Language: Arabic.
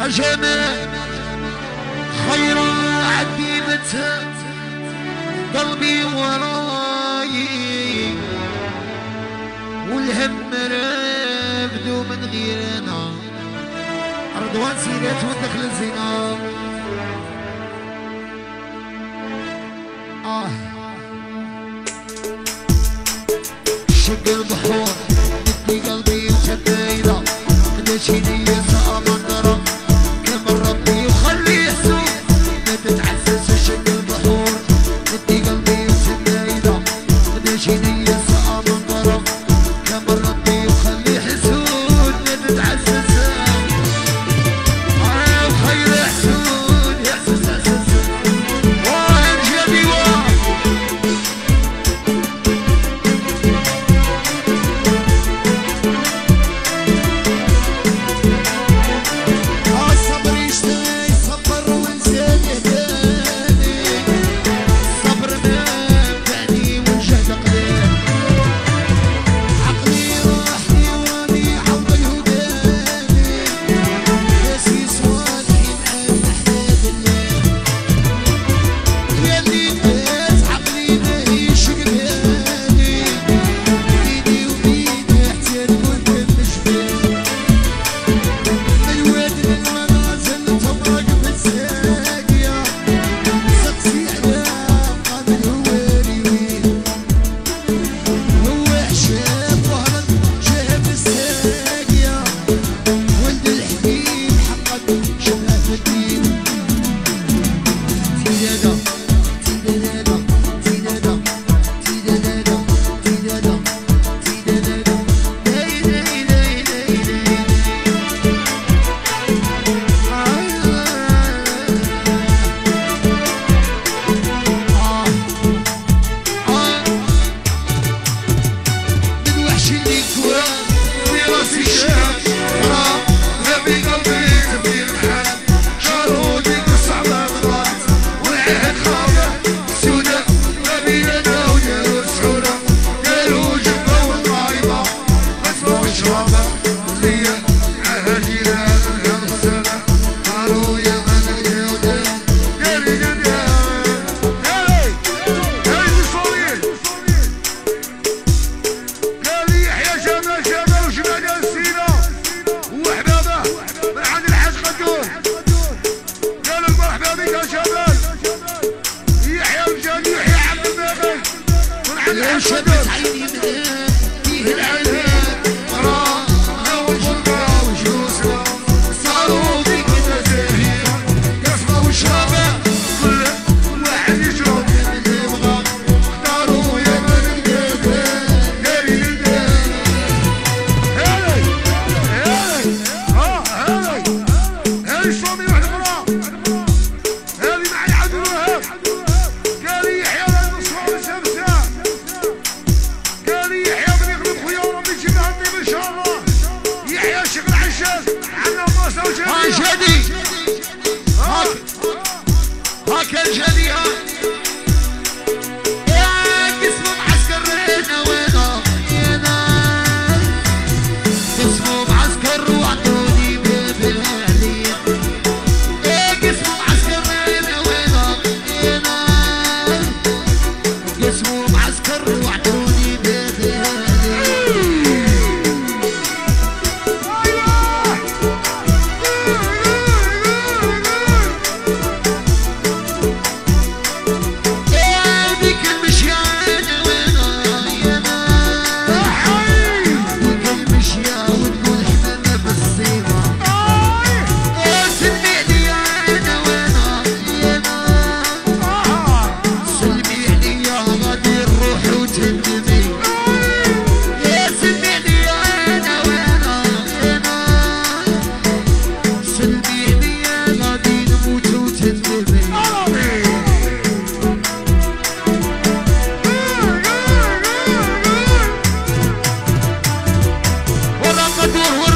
جمال خير عديمتها قلبي وراي والهم رافدو من غيرنا رضوان سيرات ودخل الزنا شق البحور بدي قلبي وشدينا قداشيني يسقى منظره كمل ربي وخليه يحسن ما تتعسس شق البحور بدي قلبي وشدينا قداشيني يسقى منظره كمل ربي وخليه يحسن ما تتعسس وخير يحسن يحسس يحسس وين جابي شبت عيني من فيه العذاب راها والغربة وجوزها صاروا في كذا زهير قصبة وشربة كل واحد يشرب من اللي يبغى اختاروا يا من القلب داري للدار هاي هاي صومي واحد اخرى هذه معي عبد الوهاب قال لي يحيى النصر شمسة جدي هاك الجدي يا قسم معسكرنا وينه قسم معسكر وعطوني ببالي يا قسم معسكرنا وينه قسم معسكر وعطوني ببالي الدور